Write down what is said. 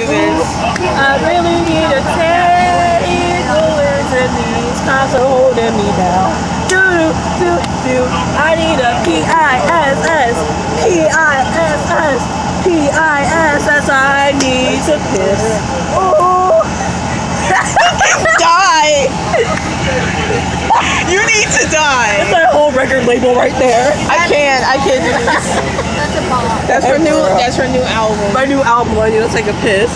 do this. I really need a takeaways and these cops are holding me down. Do. I need a PISS. I need to piss. Oh. Die! You need to die! That's my whole record label right there. I can't do this. That's a bomb. That's her new album. My new album, I need to take a piss.